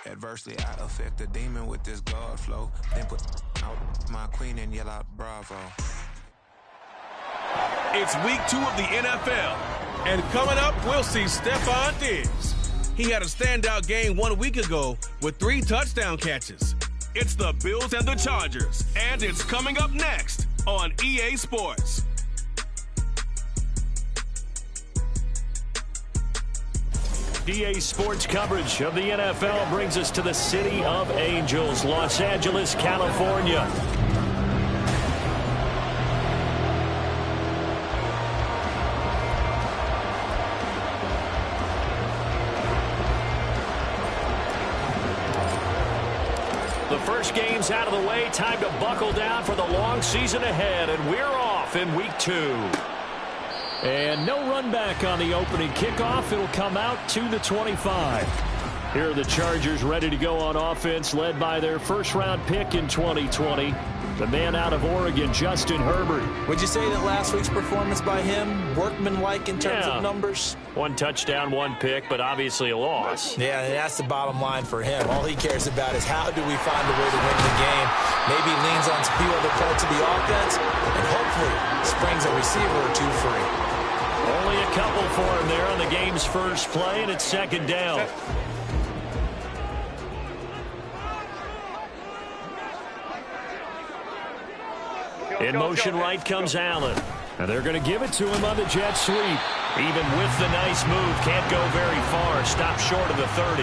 Adversely, I affect the demon with this guard flow. Then put out my queen and yell out bravo. It's week 2 of the NFL. And coming up, we'll see Stephon Diggs. He had a standout game 1 week ago with 3 touchdown catches. It's the Bills and the Chargers, and it's coming up next on EA Sports. EA Sports coverage of the NFL brings us to the City of Angels, Los Angeles, California. The first game's out of the way. Time to buckle down for the long season ahead, and we're off in week 2. And no run back on the opening kickoff. It'll come out to the 25. Here are the Chargers ready to go on offense, led by their first-round pick in 2020, the man out of Oregon, Justin Herbert. Would you say that last week's performance by him, workmanlike in terms of numbers? 1 touchdown, 1 pick, but obviously a loss. Yeah, that's the bottom line for him. All he cares about is how do we find a way to win the game. Maybe leans on a few other parts of the offense, and hopefully springs a receiver or 2 free. Only a couple for him there on the game's first play, and it's second down. In motion right comes Allen. And they're going to give it to him on the jet sweep. Even with the nice move, can't go very far. Stop short of the 30.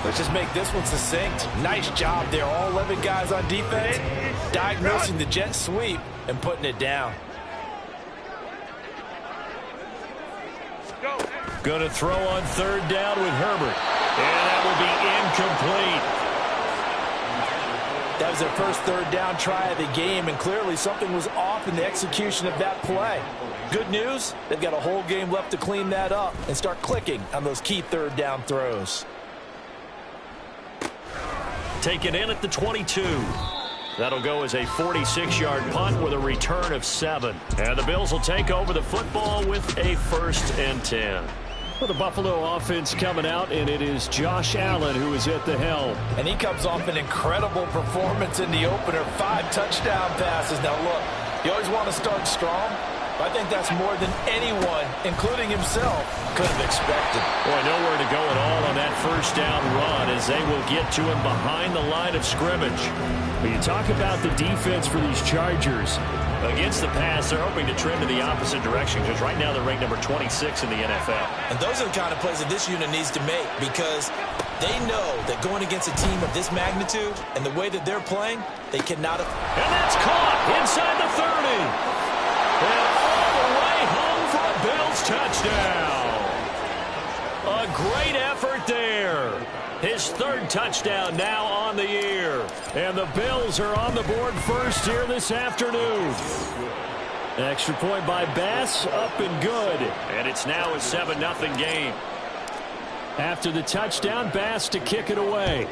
Let's just make this one succinct. Nice job there. All 11 guys on defense diagnosing the jet sweep and putting it down. Going to throw on third down with Herbert. And that will be incomplete. That was their first third down try of the game, and clearly something was off in the execution of that play. Good news, they've got a whole game left to clean that up and start clicking on those key third down throws. Taken in at the 22. That'll go as a 46-yard punt with a return of 7. And the Bills will take over the football with a 1st and 10. Well, the Buffalo offense coming out, and it is Josh Allen who is at the helm. And he comes off an incredible performance in the opener. 5 touchdown passes. Now, look, you always want to start strong. I think that's more than anyone, including himself, could have expected. Boy, nowhere to go at all on that first down run as they will get to him behind the line of scrimmage. When you talk about the defense for these Chargers, against the pass, they're hoping to trend in the opposite direction because right now they're ranked number 26 in the NFL. And those are the kind of plays that this unit needs to make because they know that going against a team of this magnitude and the way that they're playing, they cannot have. And that's caught inside the 30. And all the way home for a Bills touchdown. A great effort there. His 3rd touchdown now on the year. And the Bills are on the board first here this afternoon. Extra point by Bass, up and good. And it's now a 7-0 game. After the touchdown, Bass to kick it away.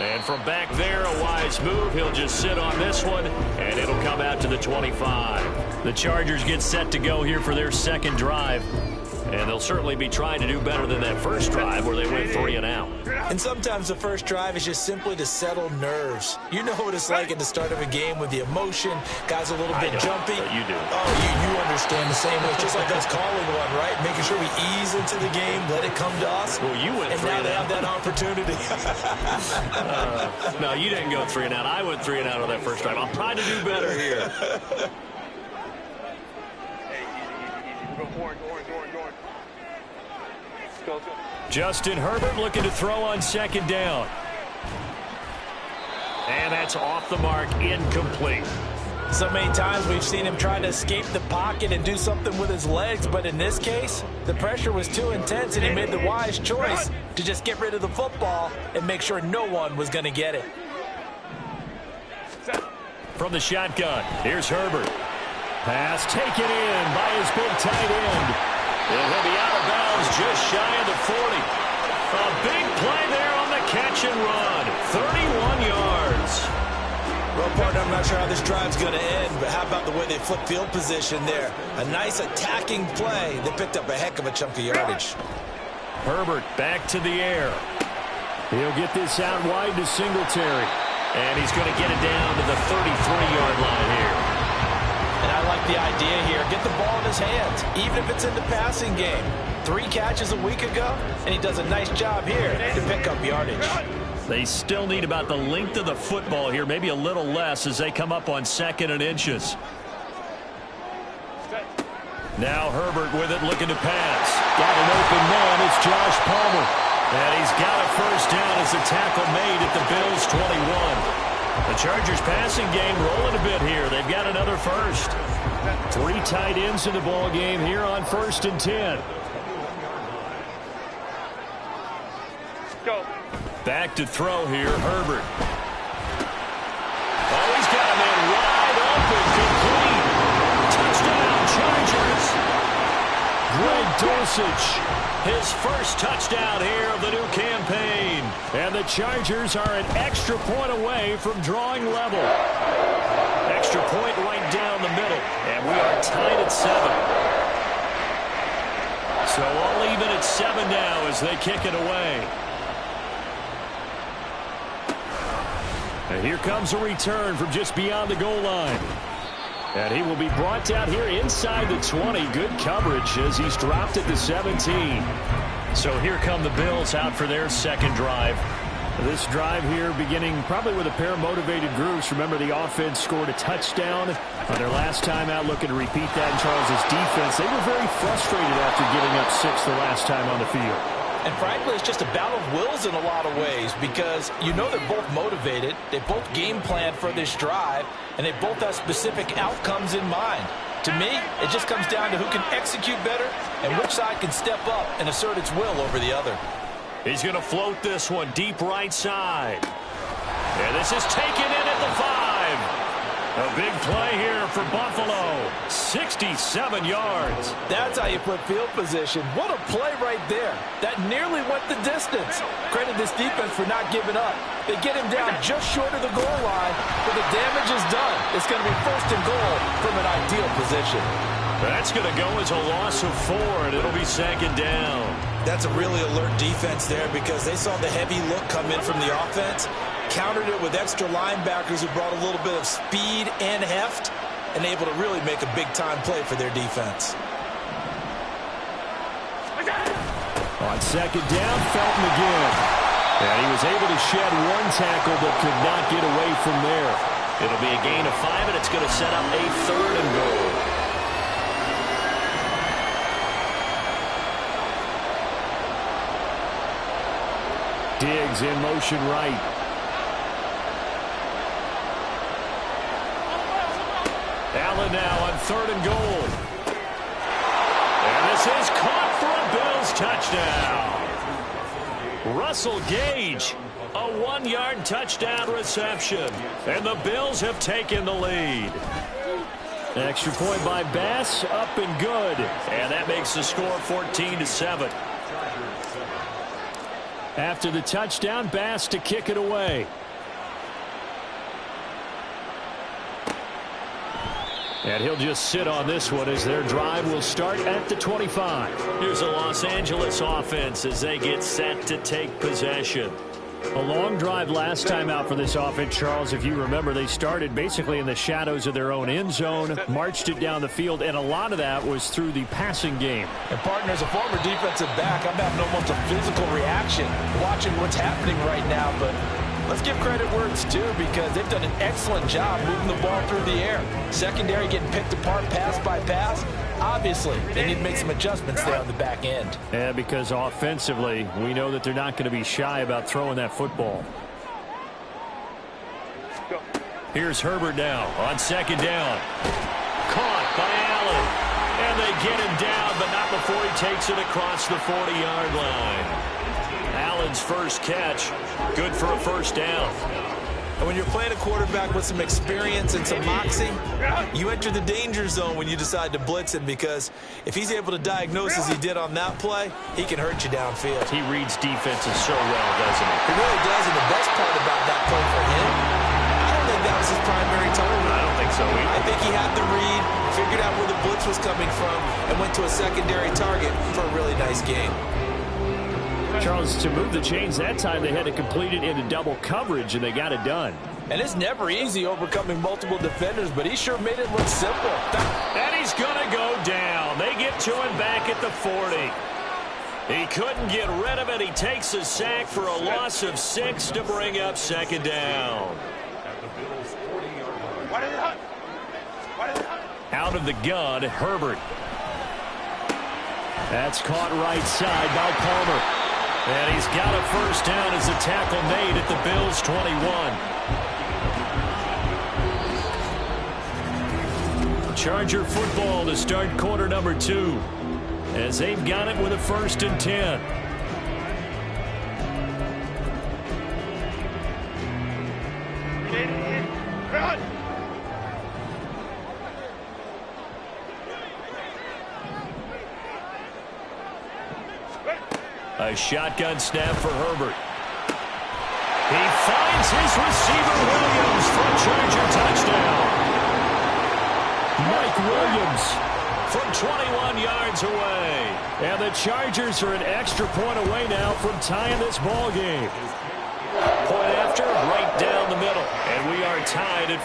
And from back there, a wise move. He'll just sit on this one, and it'll come out to the 25. The Chargers get set to go here for their 2nd drive. And they'll certainly be trying to do better than that first drive where they went 3 and out. And sometimes the first drive is just simply to settle nerves. You know what it's like at the start of a game with the emotion. Guys a little bit jumpy. But you do. Oh, you understand the same way. It's just like us calling one, right? Making sure we ease into the game, let it come to us. Well, you went 3 and out. And now they have that opportunity. No, you didn't go 3 and out. I went 3 and out on that first drive. I'll try to do better here. Justin Herbert looking to throw on 2nd down. And that's off the mark, incomplete. So many times we've seen him try to escape the pocket and do something with his legs, but in this case, the pressure was too intense and he made the wise choice to just get rid of the football and make sure no one was going to get it. From the shotgun, here's Herbert. Pass taken in by his big tight end. And he'll be out of bounds just shy of the 40. A big play there on the catch and run. 31 yards. Well, partner, I'm not sure how this drive's going to end, but how about the way they flip field position there? A nice attacking play. They picked up a heck of a chunk of yardage. Herbert back to the air. He'll get this out wide to Singletary. And he's going to get it down to the 33-yard line here. And I like the idea here. Get the ball in his hands, even if it's in the passing game. 3 catches a week ago, and he does a nice job here to pick up yardage. They still need about the length of the football here, maybe a little less as they come up on 2nd and inches. Now Herbert with it, looking to pass. Got an open man. It's Josh Palmer. And he's got a first down as the tackle made at the Bills' 21. The Chargers passing game rolling a bit here. They've got another first. 3 tight ends in the ball game here on 1st and 10. Go. Back to throw here, Herbert. Oh, he's got a man wide open, complete. Touchdown, Chargers. Greg Dulcich, his first touchdown here of the new campaign. And the Chargers are an extra point away from drawing level. Extra point right down the middle. And we are tied at 7. So all even at 7 now as they kick it away. And here comes a return from just beyond the goal line. And he will be brought down here inside the 20. Good coverage as he's dropped at the 17. So here come the Bills out for their second drive. This drive here beginning probably with a pair of motivated groups. Remember, the offense scored a touchdown on their last time out, looking to repeat that in Charles' defense. They were very frustrated after giving up 6 the last time on the field. And frankly, it's just a battle of wills in a lot of ways because you know they're both motivated, they both game plan for this drive, and they both have specific outcomes in mind. To me, it just comes down to who can execute better and which side can step up and assert its will over the other. He's going to float this one deep right side. And this is taken in at the 5. A big play here for Buffalo. 67 yards. That's how you put field position. What a play right there. That nearly went the distance. Credit this defense for not giving up. They get him down just short of the goal line, but the damage is done. It's going to be 1st and goal from an ideal position. That's going to go as a loss of 4, and it'll be 2nd down. That's a really alert defense there because they saw the heavy look come in from the offense, countered it with extra linebackers who brought a little bit of speed and heft, and able to really make a big-time play for their defense. On 2nd down, Felton again. And he was able to shed 1 tackle but could not get away from there. It'll be a gain of 5, and it's going to set up a 3rd and goal. Diggs in motion right. Allen now on 3rd and goal. And this is caught for a Bills touchdown. Russell Gage, a 1-yard touchdown reception. And the Bills have taken the lead. Extra point by Bass, up and good. And that makes the score 14-7. After the touchdown, Bass to kick it away. And he'll just sit on this one as their drive will start at the 25. Here's a Los Angeles offense as they get set to take possession. A long drive last time out for this offense, Charles. If you remember, they started basically in the shadows of their own end zone, marched it down the field, and a lot of that was through the passing game. And partner, as a former defensive back, I'm having almost a physical reaction watching what's happening right now, but let's give credit where it's due because they've done an excellent job moving the ball through the air. Secondary getting picked apart pass by pass. Obviously, they need to make some adjustments there on the back end. Yeah, because offensively, we know that they're not going to be shy about throwing that football. Here's Herbert now on 2nd down. Caught by Allen. And they get him down, but not before he takes it across the 40-yard line. Allen's first catch, good for a 1st down. And when you're playing a quarterback with some experience and some moxie, you enter the danger zone when you decide to blitz him because if he's able to diagnose as he did on that play, he can hurt you downfield. He reads defenses so well, doesn't he? He really does, and the best part about that play for him, I don't think that was his primary target. I don't think so either. I think he had the read, figured out where the blitz was coming from, and went to a secondary target for a really nice game. Charles, to move the chains that time, they had to complete it into double coverage, and they got it done. And it's never easy overcoming multiple defenders, but he sure made it look simple. And he's going to go down. They get to him back at the 40. He couldn't get rid of it. He takes a sack for a loss of 6 to bring up second down. Out of the gun, Herbert. That's caught right side by Palmer. And he's got a first down as the tackle made at the Bills' 21. Charger football to start quarter number 2. As they've got it with a 1st and 10. Run! A shotgun snap for Herbert. He finds his receiver, Williams, for a Charger touchdown. Mike Williams from 21 yards away. And the Chargers are an extra point away now from tying this ball game. Point after, right down the middle. And we are tied at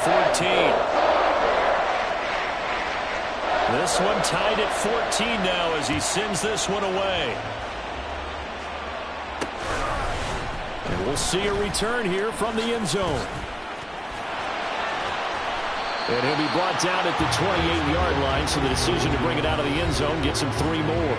14. This one tied at 14 now as he sends this one away. And we'll see a return here from the end zone. And he'll be brought down at the 28-yard line, so the decision to bring it out of the end zone gets him 3 more.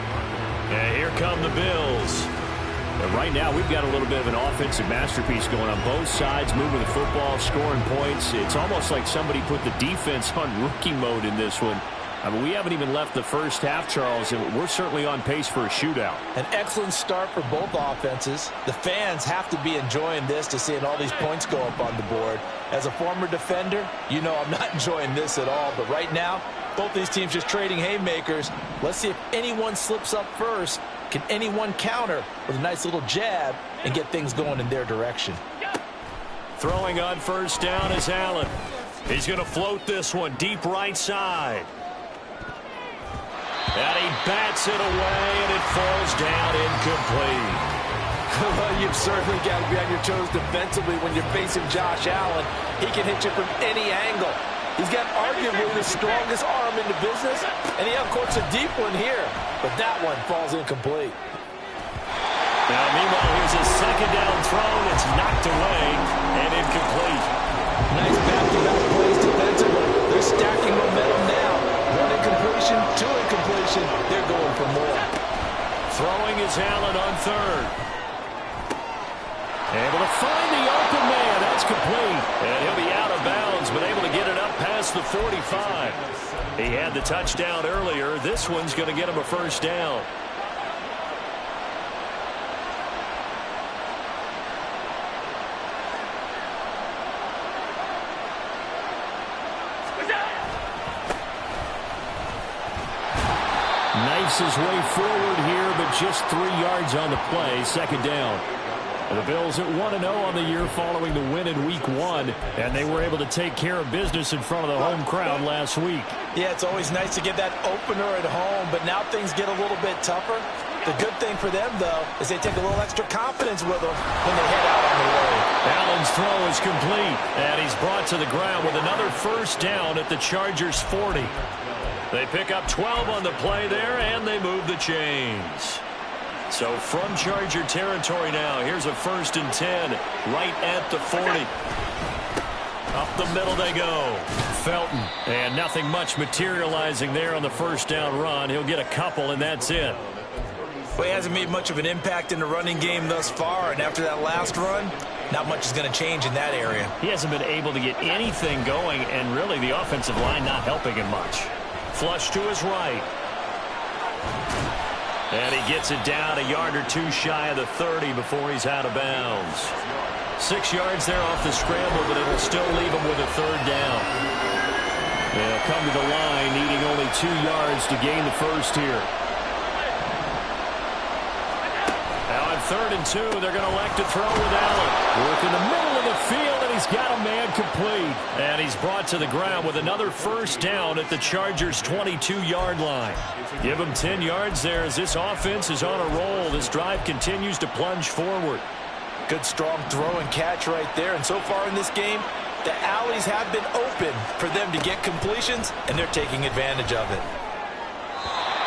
And here come the Bills. And right now, we've got a little bit of an offensive masterpiece going on both sides, moving the football, scoring points. It's almost like somebody put the defense on rookie mode in this one. I mean, we haven't even left the first half, Charles, and we're certainly on pace for a shootout. An excellent start for both offenses. The fans have to be enjoying this to seeing all these points go up on the board. As a former defender, you know I'm not enjoying this at all. But right now, both these teams just trading haymakers. Let's see if anyone slips up first. Can anyone counter with a nice little jab and get things going in their direction? Throwing on first down is Allen. He's going to float this one deep right side. And he bats it away, and it falls down incomplete. Well, you've certainly got to be on your toes defensively when you're facing Josh Allen. He can hit you from any angle. He's got arguably the strongest arm in the business, and he uncorks a deep one here. But that one falls incomplete. Now, meanwhile, here's a second down throw that's knocked away and incomplete. Nice back-to-back plays defensively. They're stacking momentum now. One incompletion, 2 incompletion. They're going for more. Throwing is Allen on third. Able to find the open man. That's complete. And he'll be out of bounds, but able to get it up past the 45. He had the touchdown earlier. This one's going to get him a first down. Knifes his way forward here, but just 3 yards on the play. Second down. The Bills at 1-0 on the year following the win in Week 1, and they were able to take care of business in front of the home crowd last week. Yeah, it's always nice to get that opener at home, but now things get a little bit tougher. The good thing for them, though, is they take a little extra confidence with them when they head out on the road. Allen's throw is complete, and he's brought to the ground with another first down at the Chargers' 40. They pick up 12 on the play there, and they move the chains. So from Charger territory now, here's a 1st and 10 right at the 40. Up the middle they go. Felton, and nothing much materializing there on the first down run. He'll get a couple, and that's it. Well, he hasn't made much of an impact in the running game thus far, and after that last run, not much is going to change in that area. He hasn't been able to get anything going, and really the offensive line not helping him much. Flush to his right. And he gets it down a yard or 2 shy of the 30 before he's out of bounds. 6 yards there off the scramble, but it'll still leave him with a 3rd down. They'll come to the line, needing only 2 yards to gain the first here. Now on 3rd and 2. They're going to elect to throw with Allen. Work in the middle of the field, and he's got a man complete. And he's brought to the ground with another first down at the Chargers' 22-yard line. Give him 10 yards there as this offense is on a roll. This drive continues to plunge forward. Good strong throw and catch right there. And so far in this game, the alleys have been open for them to get completions, and they're taking advantage of it.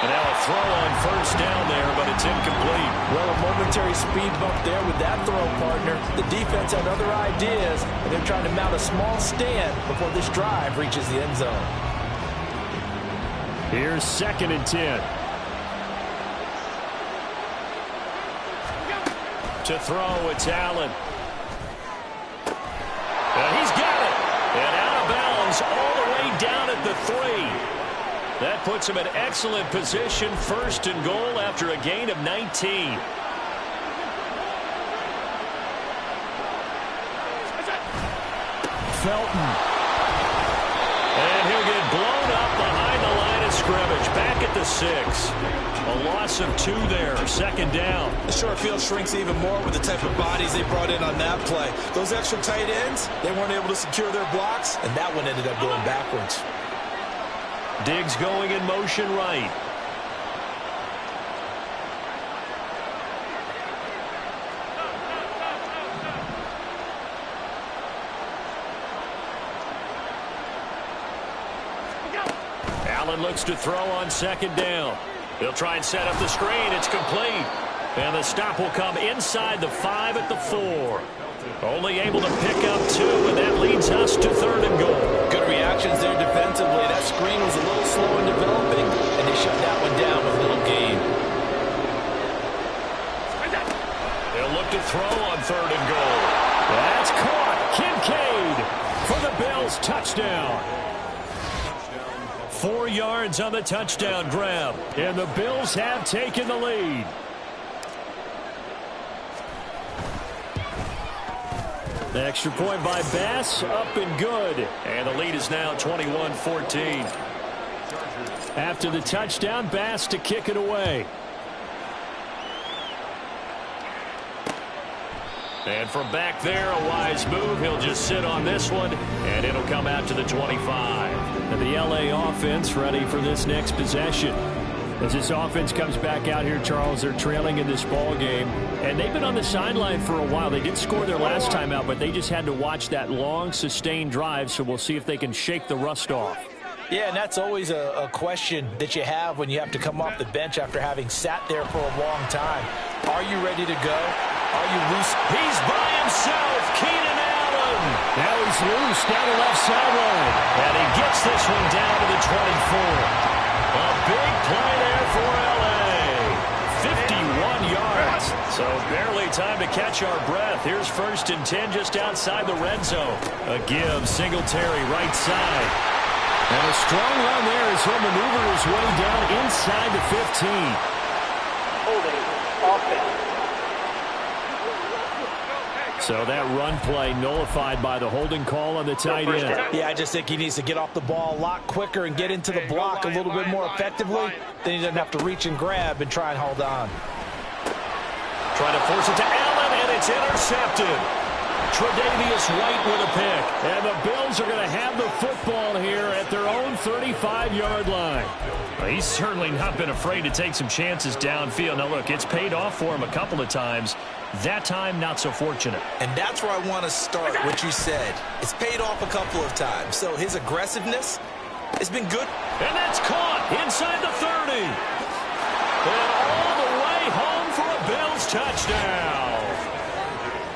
And now a throw on first down there, but it's incomplete. Well, a momentary speed bump there with that throw, partner. The defense had other ideas, and they're trying to mount a small stand before this drive reaches the end zone. Here's 2nd and 10. To throw, it's Allen. And he's got it. And out of bounds all the way down at the 3. That puts him in excellent position, 1st and goal after a gain of 19. Felton. And he'll get blown up behind the line of scrimmage. Back at the 6. A loss of 2 there, 2nd down. The short field shrinks even more with the type of bodies they brought in on that play. Those extra tight ends, they weren't able to secure their blocks, and that one ended up going backwards. Diggs going in motion right. Allen looks to throw on 2nd down. They'll try and set up the screen. It's complete. And the stop will come inside the 5 at the 4. Only able to pick up 2, and that leads us to 3rd and goal. Good reactions there defensively. That screen was a little slow in developing, and they shut that one down with a little gain. They'll look to throw on 3rd and goal. That's caught. Kincaid for the Bills. Touchdown. 4 yards on the touchdown grab, and the Bills have taken the lead. The extra point by Bass, up and good. And the lead is now 21-14. After the touchdown, Bass to kick it away. And from back there, a wise move. He'll just sit on this one, and it'll come out to the 25. And the LA offense ready for this next possession. As this offense comes back out here, Charles, they're trailing in this ball game, and they've been on the sideline for a while. They did score their last time out, but they just had to watch that long, sustained drive, so we'll see if they can shake the rust off. Yeah, and that's always a question that you have when you have to come off the bench after having sat there for a long time. Are you ready to go? Are you loose? He's by himself, Keenan Allen. Now he's loose down the left sideline, and he gets this one down to the 24. A big play there for L.A. 51 yards. So barely time to catch our breath. Here's 1st and 10 just outside the red zone. A give, Singletary right side. And a strong run there as he'll maneuver his way down inside the 15. Holding offense. So that run play nullified by the holding call on the tight end. Yeah, I just think he needs to get off the ball a lot quicker and get into the block a little bit more effectively. Then he doesn't have to reach and grab and try and hold on. Trying to force it to Allen, and it's intercepted. Tre'Davious White with a pick. And the Bills are going to have the football here at their own 35-yard line. Well, he's certainly not been afraid to take some chances downfield. Now, look, it's paid off for him a couple of times. That time, not so fortunate. And that's where I want to start what you said. It's paid off a couple of times. So his aggressiveness has been good. And that's caught inside the 30. And all the way home for a Bills touchdown.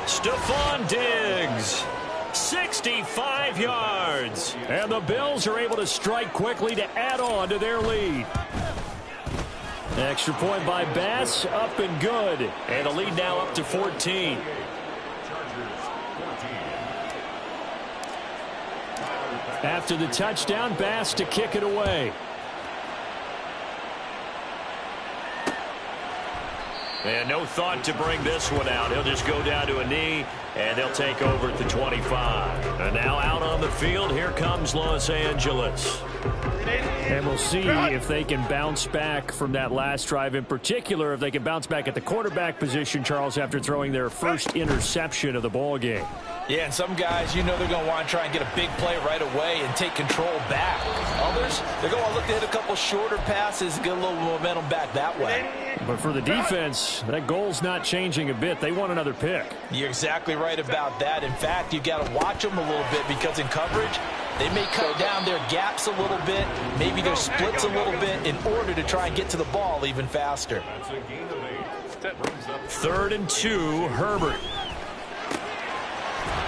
Stephon Diggs, 65 yards. And the Bills are able to strike quickly to add on to their lead. Extra point by Bass, up and good. And a lead now up to 14. After the touchdown, Bass to kick it away. And no thought to bring this one out. He'll just go down to a knee, and they'll take over at the 25. And now out on the field, here comes Los Angeles. And we'll see if they can bounce back from that last drive. In particular, if they can bounce back at the quarterback position, Charles, after throwing their first interception of the ball game. Yeah, and some guys, you know they're going to want to try and get a big play right away and take control back. Others, they're going to look to hit a couple shorter passes, get a little momentum back that way. But for the defense, that goal's not changing a bit. They want another pick. You're exactly right about that. In fact, you got to watch them a little bit because in coverage, they may cut down their gaps a little bit, maybe their splits a little bit in order to try and get to the ball even faster. 3rd and 2, Herbert.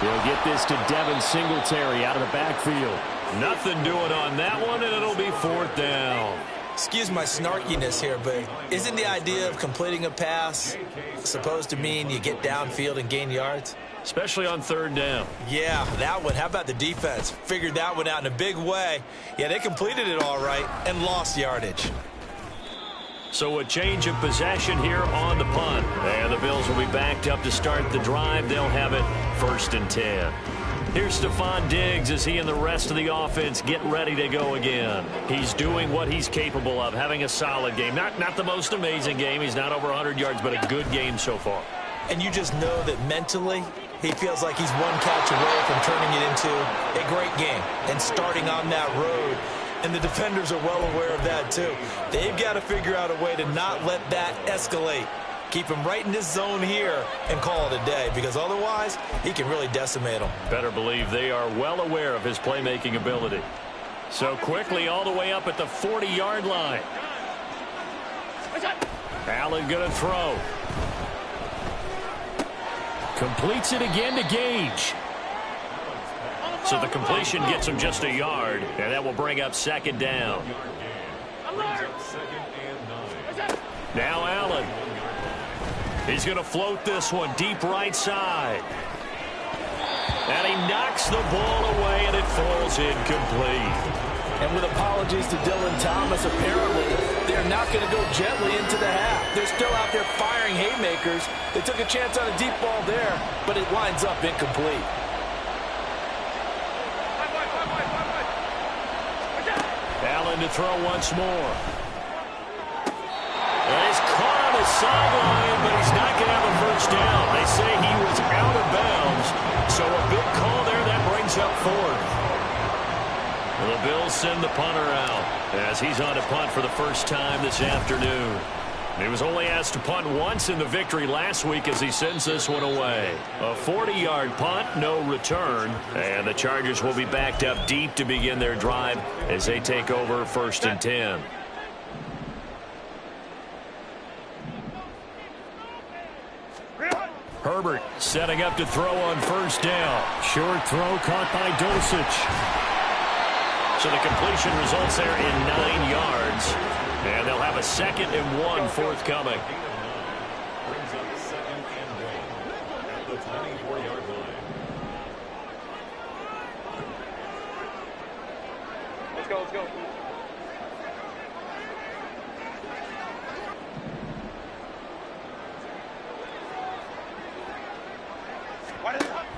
They'll get this to Devin Singletary out of the backfield. Nothing doing on that one, and it'll be 4th down. Excuse my snarkiness here, but isn't the idea of completing a pass supposed to mean you get downfield and gain yards? Especially on 3rd down. Yeah, that one. How about the defense? Figured that one out in a big way. Yeah, they completed it all right and lost yardage. So a change of possession here on the punt. And the Bills will be backed up to start the drive. They'll have it 1st and 10. Here's Stephon Diggs as he and the rest of the offense get ready to go again. He's doing what he's capable of, having a solid game. Not the most amazing game. He's not over 100 yards, but a good game so far. And you just know that mentally he feels like he's one catch away from turning it into a great game and starting on that road. And the defenders are well aware of that too. They've got to figure out a way to not let that escalate. Keep him right in this zone here and call it a day, because otherwise he can really decimate them. Better believe they are well aware of his playmaking ability. So quickly all the way up at the 40-yard line. Allen going to throw. Completes it again to Gage. So the completion gets him just a yard, and that will bring up 2nd down. Now Allen. He's going to float this one deep right side. And he knocks the ball away, and it falls incomplete. And with apologies to Dylan Thomas, apparently they're not going to go gently into the half. They're still out there firing haymakers. They took a chance on a deep ball there, but it winds up incomplete. Allen to throw once more. And he's caught on the sideline, but he's not going to have a 1st down. They say he was out of bounds, so a big call there. That brings up 4th. Well, the Bills send the punter out as he's on to punt for the first time this afternoon. He was only asked to punt once in the victory last week as he sends this one away. A 40-yard punt, no return, and the Chargers will be backed up deep to begin their drive as they take over 1st and 10. Herbert setting up to throw on 1st down. Short throw caught by Dosich. So the completion results there in 9 yards. And they'll have a 2nd and 1 forthcoming. Brings up 2nd and 1 at the 24-yard line. Let's go, let's go.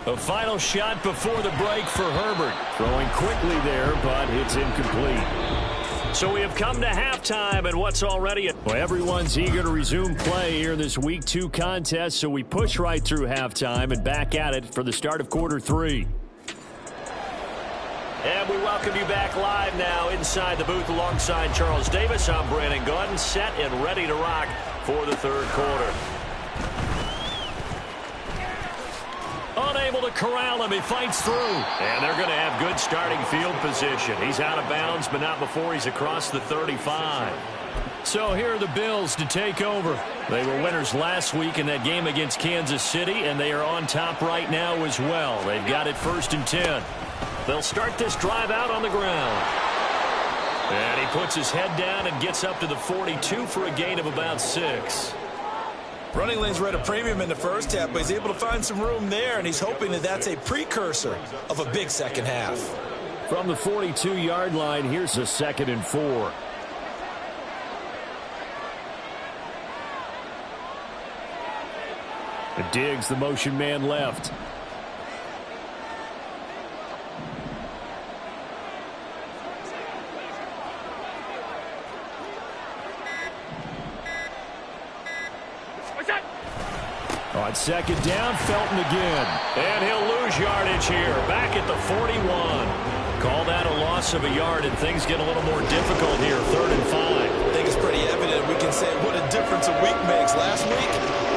A final shot before the break for Herbert. Throwing quickly there, but it's incomplete. So we have come to halftime, and what's already Well, everyone's eager to resume play here in this Week 2 contest, so we push right through halftime and back at it for the start of quarter 3. And we welcome you back live now inside the booth alongside Charles Davis. I'm Brandon Gordon, set and ready to rock for the 3rd quarter. Unable to corral him. He fights through. And they're going to have good starting field position. He's out of bounds, but not before he's across the 35. So here are the Bills to take over. They were winners last week in that game against Kansas City, and they are on top right now as well. They've got it 1st and 10. They'll start this drive out on the ground. And he puts his head down and gets up to the 42 for a gain of about 6. Running lanes were at a premium in the first half, but he's able to find some room there, and he's hoping that that's a precursor of a big second half. From the 42-yard line, here's a 2nd and 4. Diggs, the motion man left. On second down, Felton again. And he'll lose yardage here. Back at the 41. Call that a loss of a yard, and things get a little more difficult here. 3rd and 5. I think it's pretty evident. We can say what a difference a week makes. Last week,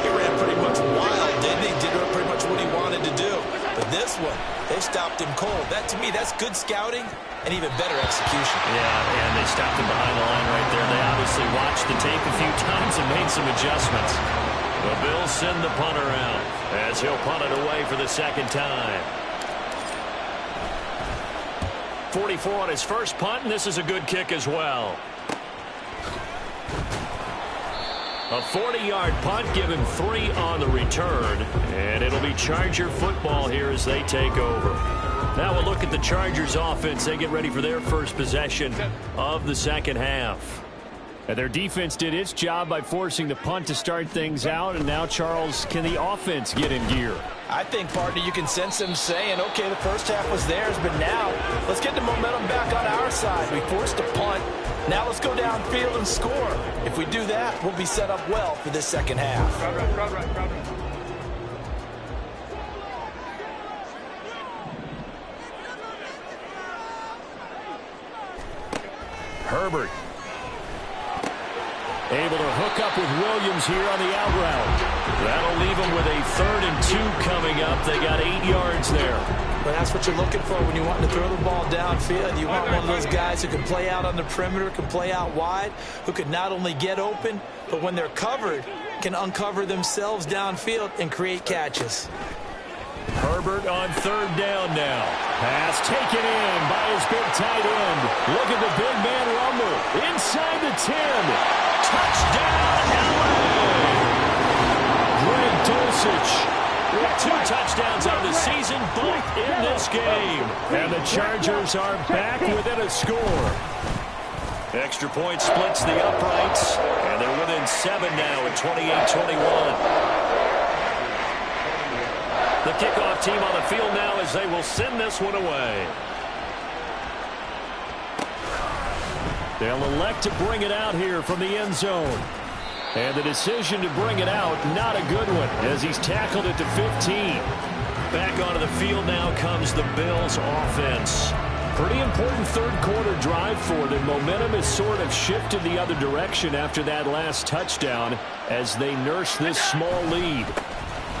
he ran pretty much wild, didn't he? Did pretty much what he wanted to do. But this one, they stopped him cold. That, to me, that's good scouting and even better execution. Yeah, and they stopped him behind the line right there. They obviously watched the tape a few times and made some adjustments. The Bills send the punter out as he'll punt it away for the second time. 44 on his first punt, and this is a good kick as well. A 40-yard punt, give him 3 on the return, and it'll be Charger football here as they take over. Now we'll look at the Chargers offense. They get ready for their first possession of the second half. And their defense did its job by forcing the punt to start things out. And now, Charles, can the offense get in gear? I think, partner, you can sense them saying, okay, the first half was theirs, but now let's get the momentum back on our side. We forced a punt. Now let's go downfield and score. If we do that, we'll be set up well for this second half. Herbert. Able to hook up with Williams here on the out route. That'll leave them with a 3rd and 2 coming up. They got 8 yards there. Well, that's what you're looking for when you want to throw the ball downfield. You want one of those guys who can play out on the perimeter, can play out wide, who can not only get open, but when they're covered, can uncover themselves downfield and create catches. Herbert on 3rd down now. Pass taken in by his big tight end. Look at the big man rumble. Inside the 10. Touchdown, LA! Greg Dulcich with 2 touchdowns on the season, both in this game. And the Chargers are back within a score. Extra point splits the uprights, and they're within 7 now at 28-21. The kickoff team on the field now as they will send this one away. They'll elect to bring it out here from the end zone. And the decision to bring it out, not a good one, as he's tackled it to 15. Back onto the field now comes the Bills offense. Pretty important third quarter drive for them. Momentum has sort of shifted the other direction after that last touchdown as they nurse this small lead.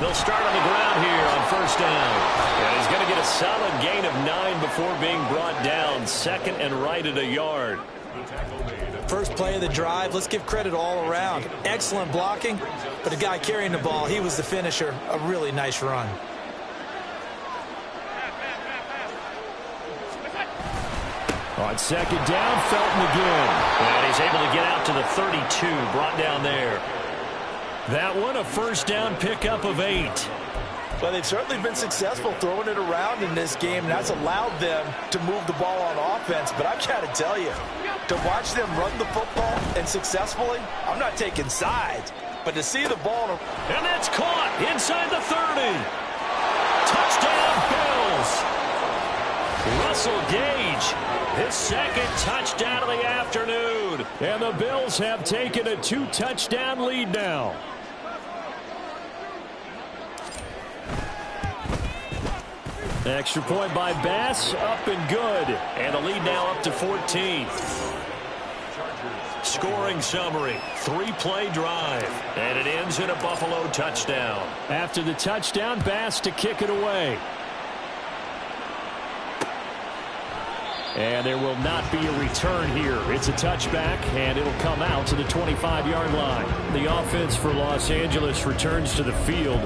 They'll start on the ground here on 1st down. And he's going to get a solid gain of 9 before being brought down. 2nd and right at a yard. First play of the drive, let's give credit all around. Excellent blocking, but the guy carrying the ball, he was the finisher. A really nice run. On 2nd down, Felton again. And he's able to get out to the 32, brought down there. That one, a 1st down pickup of 8. Well, they've certainly been successful throwing it around in this game, and that's allowed them to move the ball on offense. But I've got to tell you, to watch them run the football and successfully, I'm not taking sides, but to see the ball. And that's caught inside the 30. Touchdown, Bills. Russell Gage, his 2nd touchdown of the afternoon. And the Bills have taken a 2-touchdown lead now. Extra point by Bass, up and good. And the lead now up to 14. Scoring summary, 3-play drive. And it ends in a Buffalo touchdown. After the touchdown, Bass to kick it away. And there will not be a return here. It's a touchback, and it'll come out to the 25-yard line. The offense for Los Angeles returns to the field.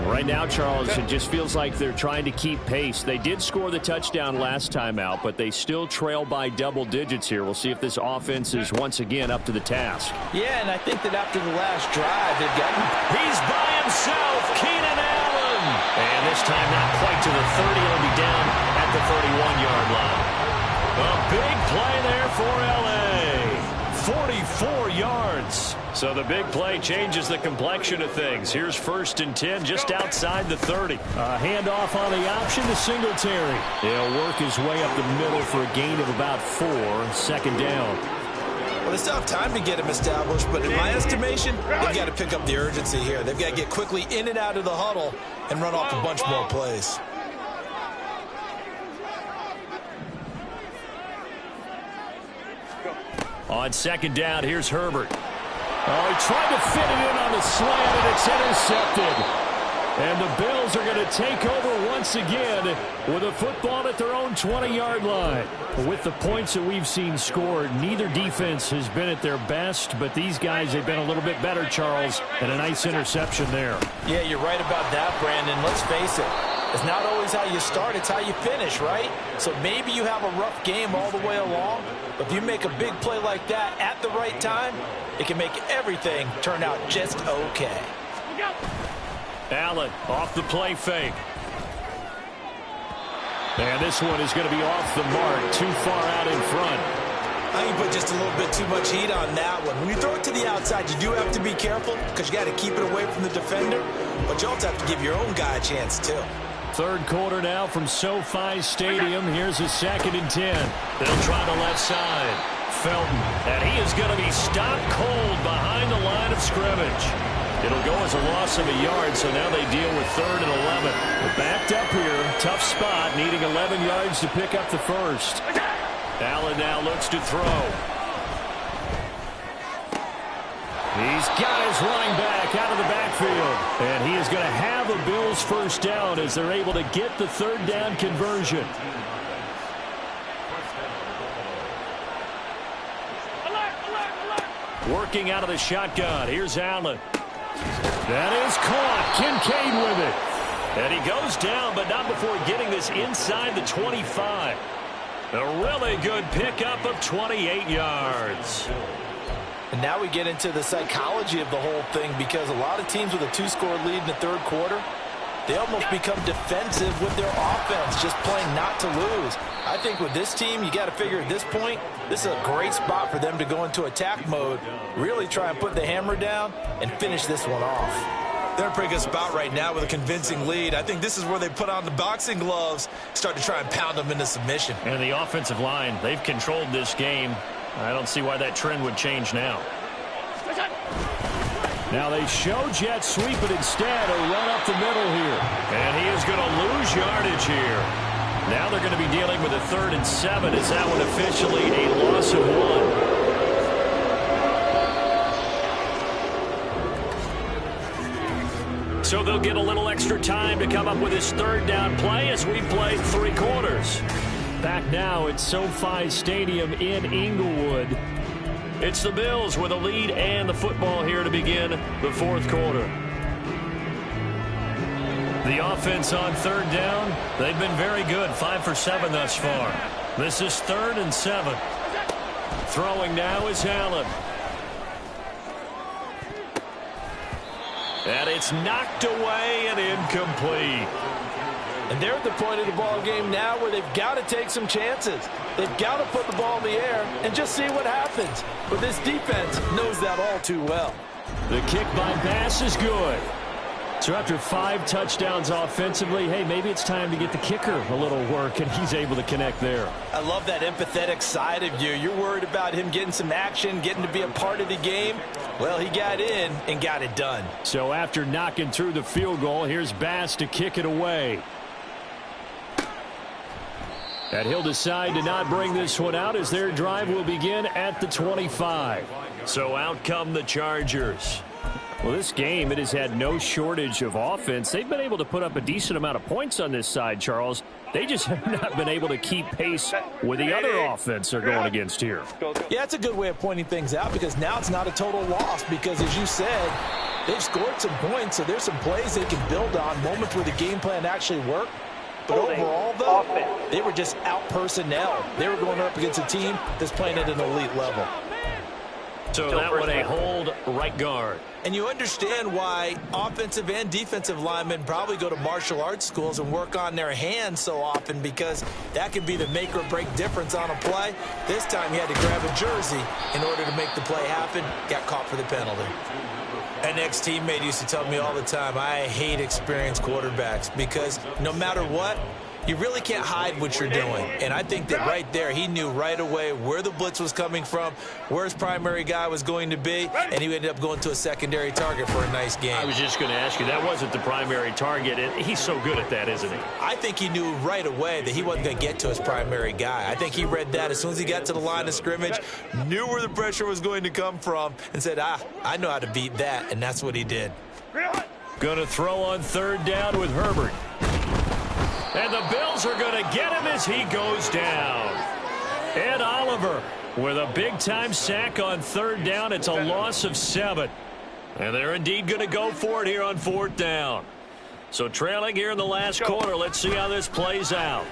Right now, Charles, it just feels like they're trying to keep pace. They did score the touchdown last time out, but they still trail by double digits here. We'll see if this offense is once again up to the task. Yeah, and I think that after the last drive, they've gotten. He's by himself, Keenan Allen. And this time not quite to the 30. He'll be down at the 31-yard line. A big play there for L.A. 44 yards. So the big play changes the complexion of things. Here's 1st and 10 just outside the 30. Handoff on the option to Singletary. He'll work his way up the middle for a gain of about 4. 2nd down. Well, they still have time to get him established, but in my estimation, they've got to pick up the urgency here. They've got to get quickly in and out of the huddle and run off a bunch more plays. On 2nd down, here's Herbert. Oh, he tried to fit it in on the slant, and it's intercepted. And the Bills are going to take over once again with a football at their own 20-yard line. With the points that we've seen scored, neither defense has been at their best, but these guys have been a little bit better, Charles, and a nice interception there. Yeah, you're right about that, Brandon. Let's face it. It's not always how you start, it's how you finish, right? So maybe you have a rough game all the way along, but if you make a big play like that at the right time, it can make everything turn out just okay. Allen off the play fake. And this one is going to be off the mark, too far out in front. I think you put just a little bit too much heat on that one. When you throw it to the outside, you do have to be careful because you got to keep it away from the defender, but you also have to give your own guy a chance too. 3rd quarter now from SoFi Stadium. Here's a 2nd and 10. They'll try the left side. Felton, and he is going to be stopped cold behind the line of scrimmage. It'll go as a loss of a yard, so now they deal with 3rd and 11. They're backed up here. Tough spot, needing 11 yards to pick up the first. Allen now looks to throw. He's got his running back out of the backfield. And he is going to have a Bills 1st down as they're able to get the 3rd down conversion. Working out of the shotgun. Here's Allen. That is caught. Kincaid with it. And he goes down, but not before getting this inside the 25. A really good pickup of 28 yards. And now we get into the psychology of the whole thing, because a lot of teams with a 2-score lead in the 3rd quarter, they almost become defensive with their offense, just playing not to lose. I think with this team, you got to figure at this point, this is a great spot for them to go into attack mode, really try and put the hammer down and finish this one off. They're in a pretty good spot right now with a convincing lead. I think this is where they put on the boxing gloves, start to try and pound them into submission. And the offensive line, they've controlled this game. I don't see why that trend would change now. Now they show jet sweep, but instead a run up the middle here. And he is going to lose yardage here. Now they're going to be dealing with a 3rd and 7. Is that one officially a loss of 1? So they'll get a little extra time to come up with his 3rd down play as we play 3 quarters. Back now at SoFi Stadium in Inglewood. It's the Bills with a lead and the football here to begin the 4th quarter. The offense on 3rd down, they've been very good, 5 for 7 thus far. This is 3rd and 7. Throwing now is Allen. And it's knocked away and incomplete. And they're at the point of the ball game now where they've got to take some chances. They've got to put the ball in the air and just see what happens. But this defense knows that all too well. The kick by Bass is good. So after 5 touchdowns offensively, hey, maybe it's time to get the kicker a little work, and he's able to connect there. I love that empathetic side of you. You're worried about him getting some action, getting to be a part of the game. Well, he got in and got it done. So after knocking through the field goal, here's Bass to kick it away. And he'll decide to not bring this one out as their drive will begin at the 25. So out come the Chargers. Well, this game, it has had no shortage of offense. They've been able to put up a decent amount of points on this side, Charles. They just have not been able to keep pace with the other offense they're going against here. Yeah, it's a good way of pointing things out, because now it's not a total loss, because as you said, they've scored some points, so there's some plays they can build on, moments where the game plan actually worked. But overall, though, they were just out personnel. They were going up against a team that's playing at an elite level. So that one a hold right guard. And you understand why offensive and defensive linemen probably go to martial arts schools and work on their hands so often, because that can be the make or break difference on a play. This time he had to grab a jersey in order to make the play happen. Got caught for the penalty. An ex-teammate used to tell me all the time, I hate experienced quarterbacks, because no matter what, you really can't hide what you're doing. And I think that right there, he knew right away where the blitz was coming from, where his primary guy was going to be, and he ended up going to a secondary target for a nice game. I was just going to ask you, that wasn't the primary target. He's so good at that, isn't he? I think he knew right away that he wasn't going to get to his primary guy. I think he read that as soon as he got to the line of scrimmage, knew where the pressure was going to come from, and said, I know how to beat that, and that's what he did. Going to throw on third down with Herbert. And the Bills are going to get him as he goes down. Ed Oliver with a big-time sack on third down. It's a loss of 7. And they're indeed going to go for it here on fourth down. So trailing here in the last quarter. Let's see how this plays out.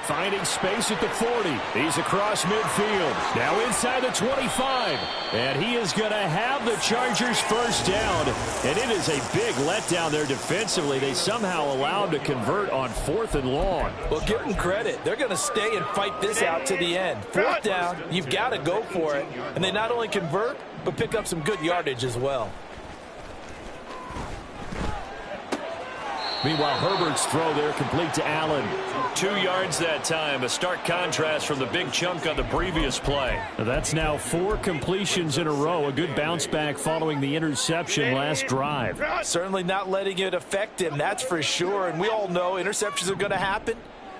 Finding space at the 40. He's across midfield. Now inside the 25. And he is going to have the Chargers first down. And it is a big letdown there defensively. They somehow allow him to convert on 4th and long. Well, give them credit. They're going to stay and fight this out to the end. Fourth down, you've got to go for it. And they not only convert, but pick up some good yardage as well. Meanwhile, Herbert's throw there complete to Allen. 2 yards that time. A stark contrast from the big chunk on the previous play. That's now 4 completions in a row. A good bounce back following the interception last drive. Certainly not letting it affect him, that's for sure. And we all know interceptions are going to happen.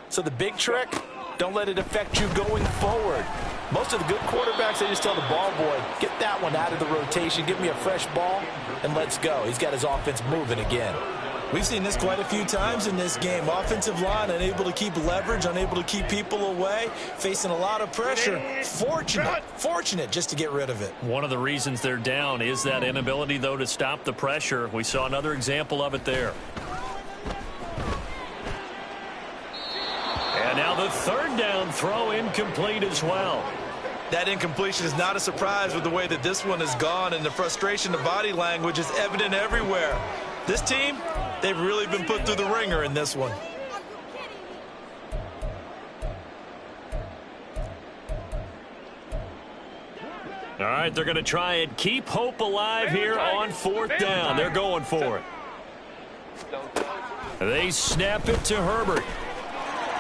So the big trick, don't let it affect you going forward. Most of the good quarterbacks, they just tell the ball boy, get that one out of the rotation, give me a fresh ball, and let's go. He's got his offense moving again. We've seen this quite a few times in this game. Offensive line unable to keep leverage, unable to keep people away, facing a lot of pressure. Fortunate just to get rid of it. One of the reasons they're down is that inability, though, to stop the pressure. We saw another example of it there. And now the third down throw incomplete as well. That incompletion is not a surprise with the way that this one has gone, and the frustration, the body language is evident everywhere. This team, they've really been put through the ringer in this one. All right, they're going to try and keep hope alive here on fourth down. They're going for it. They snap it to Herbert.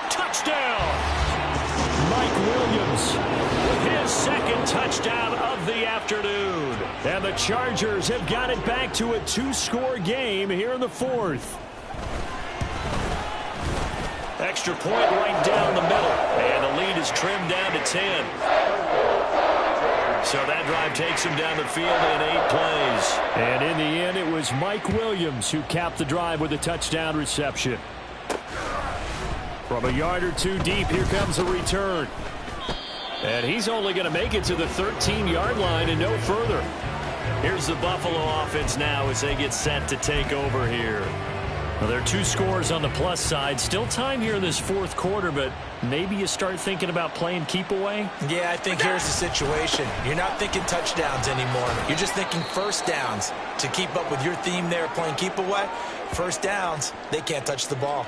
Touchdown! Mike Williams with his second touchdown of the afternoon. And the Chargers have got it back to a 2-score game here in the 4th. Extra point right down the middle. And the lead is trimmed down to 10. So that drive takes him down the field in 8 plays. And in the end, it was Mike Williams who capped the drive with a touchdown reception. From a yard or 2 deep, here comes a return. And he's only going to make it to the 13-yard line and no further. Here's the Buffalo offense now as they get set to take over here. Well, there are 2 scores on the plus side. Still time here in this 4th quarter, but maybe you start thinking about playing keep away? Yeah, I think here's the situation. You're not thinking touchdowns anymore. You're just thinking first downs. To keep up with your theme there, playing keep away, first downs, they can't touch the ball.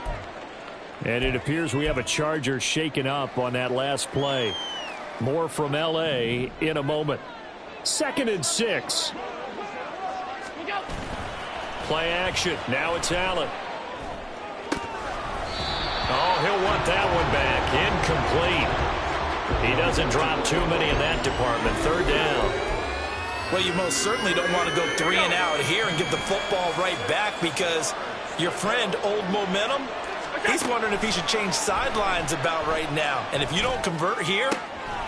And it appears we have a Charger shaken up on that last play. More from L.A. in a moment. 2nd and 6. Play action. Now it's Allen. Oh, he'll want that one back. Incomplete. He doesn't drop too many in that department. 3rd down. Well, you most certainly don't want to go 3 and out here and give the football right back, because your friend, Old Momentum, he's wondering if he should change sidelines about right now. And if you don't convert here,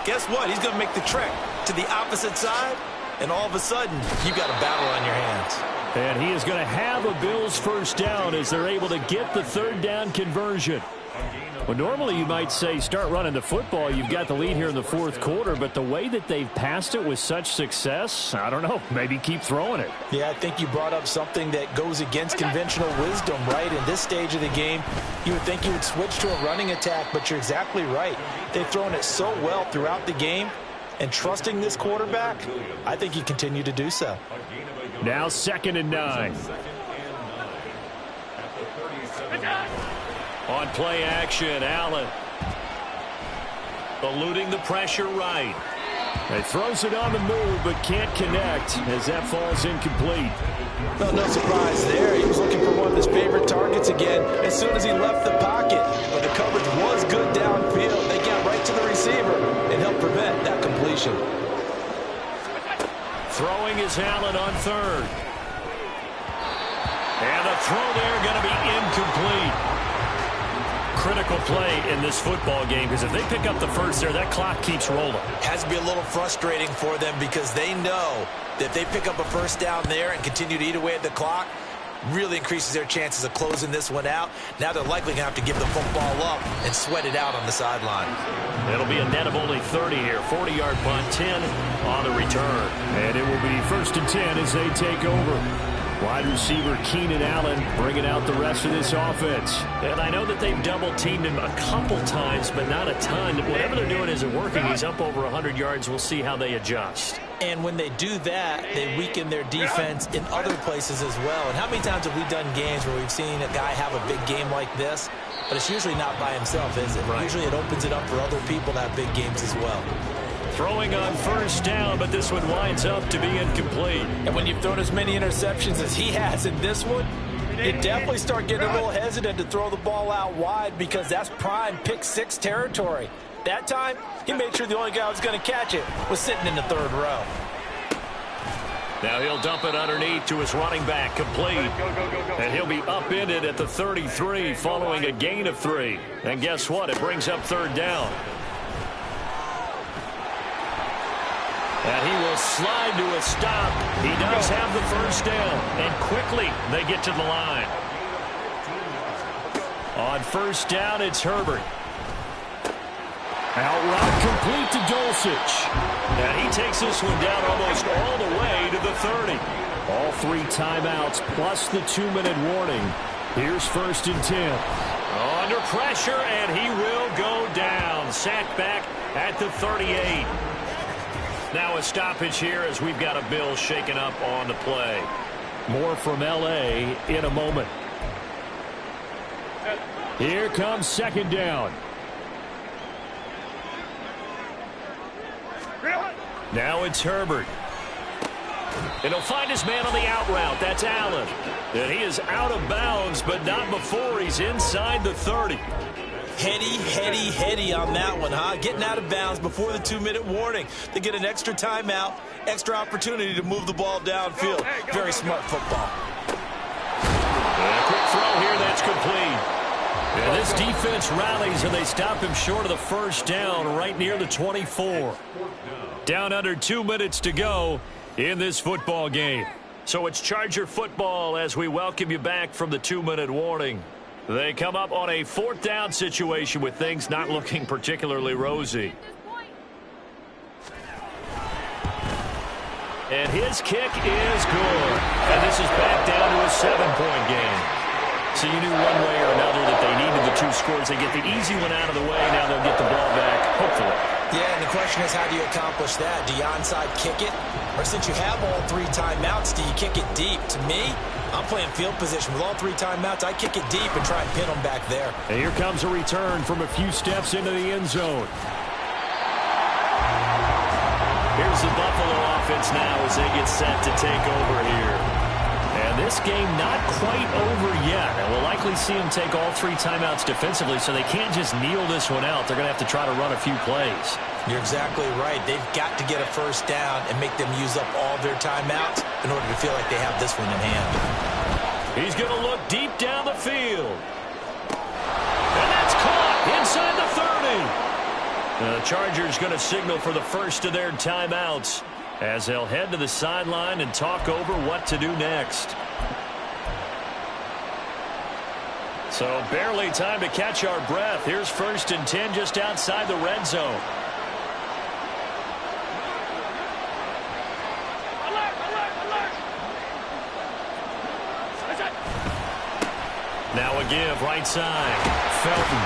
guess what? He's going to make the trek to the opposite side, and all of a sudden, you've got a battle on your hands. And he is going to have a Bills first down as they're able to get the 3rd down conversion. Well, normally you might say start running the football. You've got the lead here in the 4th quarter, but the way that they've passed it with such success, I don't know, maybe keep throwing it. Yeah, I think you brought up something that goes against conventional wisdom, right? In this stage of the game, you would think you would switch to a running attack, but you're exactly right. They've thrown it so well throughout the game. and trusting this quarterback, I think he continued to do so. Now 2nd and 9. On play action, Allen. Eluding the pressure right. He throws it on the move, but can't connect as that falls incomplete. Well, no surprise there. He was looking for one of his favorite targets again as soon as he left the pocket. But the coverage was good downfield. They got right to the receiver and helped prevent that completion. Throwing is Allen on 3rd. And the throw there going to be incomplete. Critical play in this football game because if they pick up the first there, that clock keeps rolling. Has to be a little frustrating for them because they know that if they pick up a first down there and continue to eat away at the clock, really increases their chances of closing this one out. Now they're likely going to have to give the football up and sweat it out on the sideline. It'll be a net of only 30 here. 40-yard punt, 10 on the return. And it will be 1st and 10 as they take over. Wide receiver Keenan Allen bringing out the rest of this offense. And I know that they've double-teamed him a couple times, but not a ton. Whatever they're doing isn't working. He's up over 100 yards. We'll see how they adjust. And when they do that, they weaken their defense in other places as well. And how many times have we done games where we've seen a guy have a big game like this? But it's usually not by himself, is it? Right. Usually it opens it up for other people to have big games as well. Throwing on 1st down, but this one winds up to be incomplete. And when you've thrown as many interceptions as he has in this one, you definitely start getting a little hesitant to throw the ball out wide because that's prime pick 6 territory. That time, he made sure the only guy who was going to catch it was sitting in the 3rd row. Now he'll dump it underneath to his running back, complete. And he'll be upended at the 33 following a gain of 3. And guess what? It brings up 3rd down. And he will slide to a stop. He does have the first down. And quickly, they get to the line. On 1st down, it's Herbert. Out route complete to Dulcich. And he takes this one down almost all the way to the 30. All 3 timeouts plus the 2-minute warning. Here's 1st and 10. Under pressure, and he will go down. Sacked back at the 38. Now a stoppage here as we've got a Bill shaken up on the play. More from L.A. in a moment. Here comes 2nd down. Now it's Herbert. And he'll find his man on the out route. That's Allen. And he is out of bounds, but not before he's inside the 30. Heady on that one, huh? Getting out of bounds before the 2-minute warning. They get an extra timeout, extra opportunity to move the ball downfield. Very smart football. And a quick throw here that's complete. And this defense rallies, and they stop him short of the first down right near the 24. Down under 2 minutes to go in this football game. So it's Charger football as we welcome you back from the 2-minute warning. They come up on a 4th down situation with things not looking particularly rosy. And his kick is good. And this is back down to a 7-point game. So you knew one way or another that they needed the 2 scores. They get the easy one out of the way. Now they'll get the ball back, hopefully. Yeah, and the question is, how do you accomplish that? Do you onside kick it? Or since you have all 3 timeouts, do you kick it deep? To me, I'm playing field position. With all 3 timeouts, I kick it deep and try and pin them back there. And here comes a return from a few steps into the end zone. Here's the Buffalo offense now as they get set to take over here. And this game not quite over yet. And we'll likely see them take all 3 timeouts defensively, so they can't just kneel this one out. They're going to have to try to run a few plays. You're exactly right. They've got to get a first down and make them use up all their timeouts in order to feel like they have this one in hand. He's going to look deep down the field. And that's caught inside the 30. The Chargers going to signal for the first of their timeouts as they'll head to the sideline and talk over what to do next. So barely time to catch our breath. Here's 1st and 10 just outside the red zone. Now a give right side. Felton.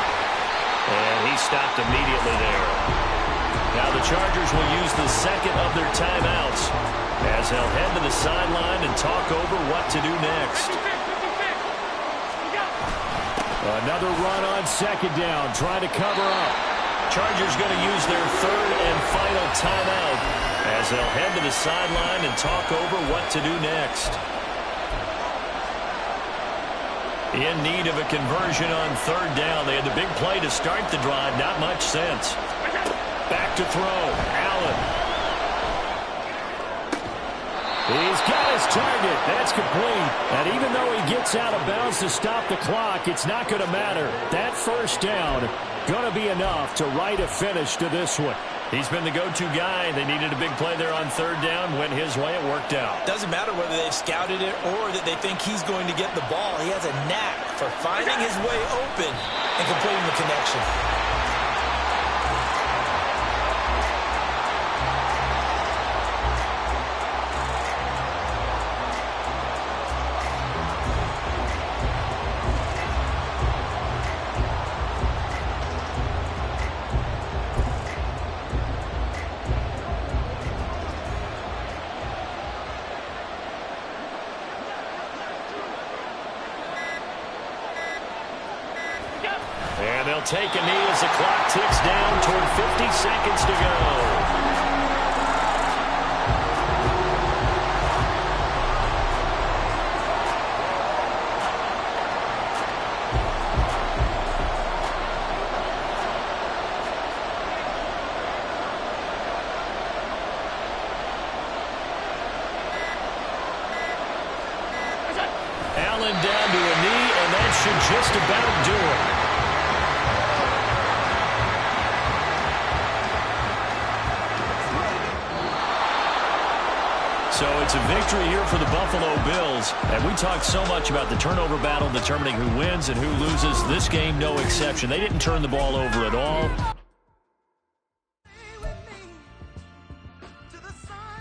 And he stopped immediately there. Now the Chargers will use the second of their timeouts as they'll head to the sideline and talk over what to do next. Another run on second down, trying to cover up. Chargers going to use their third and final timeout as they'll head to the sideline and talk over what to do next. In need of a conversion on third down. They had the big play to start the drive. Not much sense. Back to throw. Allen. He's got his target. That's complete. And even though he gets out of bounds to stop the clock, it's not going to matter. That first down going to be enough to write a finish to this one. He's been the go-to guy. They needed a big play there on third down. Went his way. It worked out. Doesn't matter whether they've scouted it or that they think he's going to get the ball. He has a knack for finding his way open and completing the connection. And they'll take a knee as the clock ticks down toward 50 seconds to go. Allen down to a knee, and that should just about do it. So it's a victory here for the Buffalo Bills. And we talked so much about the turnover battle determining who wins and who loses. This game, no exception. They didn't turn the ball over at all.